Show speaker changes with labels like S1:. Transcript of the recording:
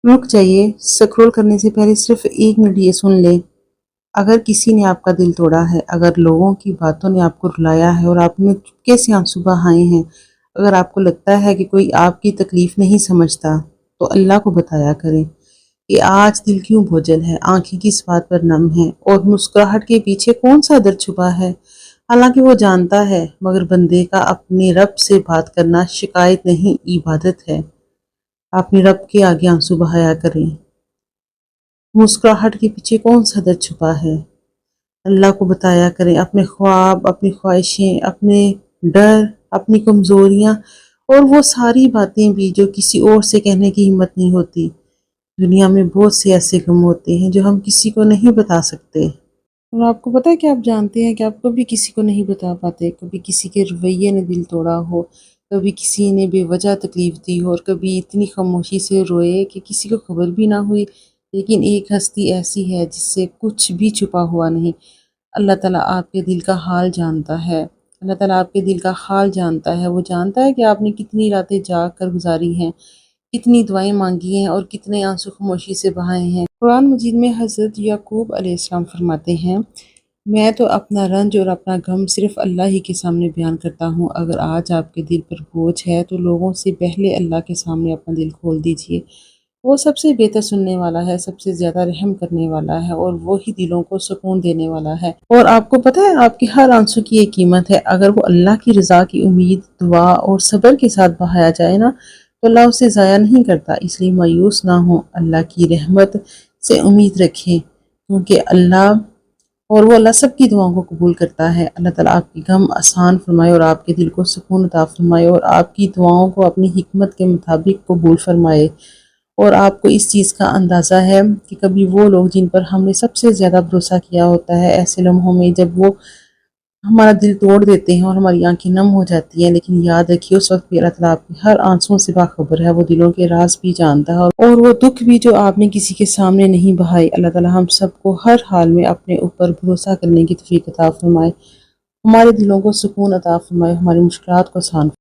S1: رک جائیے، سکرول کرنے سے پہلے صرف 1 منٹ یہ سن لیں۔ اگر کسی نے آپ کا دل توڑا ہے، اگر لوگوں کی باتوں نے آپ کو رلایا ہے اور آپ نے چپکے سے آنسو بہائے ہیں، اگر آپ کو لگتا ہے کہ کوئی آپ کی تکلیف نہیں سمجھتا، تو اللہ کو بتایا کریں کہ آج دل کیوں بوجھل ہے، آنکھیں کس بات پر نم ہیں، اور مسکراہٹ کے پیچھے کون سا درد چھپا ہے۔ حالانکہ وہ جانتا ہے، مگر بندے کا اپنے رب سے بات کرنا شکایت نہیں، عبادت ہے۔ اپنے رب کے آگے آنسو بہایا کریں۔ مسکراہٹ کے پیچھے کون سا درد چھپا ہے، اللہ کو بتایا کریں۔ اپنے خواب، اپنی خواہشیں، اپنے ڈر، اپنی کمزوریاں اور وہ ساری باتیں بھی جو کسی اور سے کہنے کی ہمت نہیں ہوتی۔ دنیا میں بہت سے ایسے غم ہوتے ہیں جو ہم کسی کو نہیں بتا سکتے، اور آپ کو پتہ ہے کہ آپ جانتے ہیں کہ آپ کبھی کسی کو نہیں بتا پاتے۔ کبھی کسی کے رویے نے دل توڑا ہو، کبھی کسی نے بے وجہ تکلیف دی ہو، اور کبھی اتنی خاموشی سے روئے کہ کسی کو خبر بھی نہ ہوئی۔ لیکن ایک ہستی ایسی ہے جس سے کچھ بھی چھپا ہوا نہیں۔ اللہ تعالیٰ آپ کے دل کا حال جانتا ہے۔ اللہ تعالیٰ آپ کے دل کا حال جانتا ہے۔ وہ جانتا ہے کہ آپ نے کتنی راتیں جاگ کر گزاری ہیں، کتنی دعائیں مانگی ہیں، اور کتنے آنسو خاموشی سے بہائے ہیں۔ قرآن مجید میں حضرت یعقوب علیہ السلام فرماتے ہیں، میں تو اپنا رنج اور اپنا غم صرف اللہ ہی کے سامنے بیان کرتا ہوں۔ اگر آج آپ کے دل پر بوجھ ہے تو لوگوں سے پہلے اللہ کے سامنے اپنا دل کھول دیجئے۔ وہ سب سے بہتر سننے والا ہے، سب سے زیادہ رحم کرنے والا ہے، اور وہی دلوں کو سکون دینے والا ہے۔ اور آپ کو پتہ ہے آپ کے ہر آنسو کی ایک قیمت ہے۔ اگر وہ اللہ کی رضا کی امید، دعا اور صبر کے ساتھ بہایا جائے نا، تو اللہ اسے ضائع نہیں کرتا۔ اس لیے مایوس نہ ہوں، اللہ کی رحمت سے امید رکھیں، کیونکہ اللہ سب کی دعاؤں کو قبول کرتا ہے۔ اللہ تعالیٰ آپ کی غم آسان فرمائے اور آپ کے دل کو سکون عطا فرمائے، اور آپ کی دعاؤں کو اپنی حکمت کے مطابق قبول فرمائے۔ اور آپ کو اس چیز کا اندازہ ہے کہ کبھی وہ لوگ جن پر ہم نے سب سے زیادہ بھروسہ کیا ہوتا ہے، ایسے لمحوں میں جب وہ ہمارا دل توڑ دیتے ہیں اور ہماری آنکھیں نم ہو جاتی ہیں، لیکن یاد رکھیے اس وقت بھی اللہ تعالیٰ آپ کی ہر آنسوں سے باخبر ہے۔ وہ دلوں کے راز بھی جانتا ہے، اور وہ دکھ بھی جو آپ نے کسی کے سامنے نہیں بہائے۔ اللہ تعالیٰ ہم سب کو ہر حال میں اپنے اوپر بھروسہ کرنے کی توفیق عطا فرمائے، ہمارے دلوں کو سکون عطا فرمائے، ہماری مشکلات کو آسان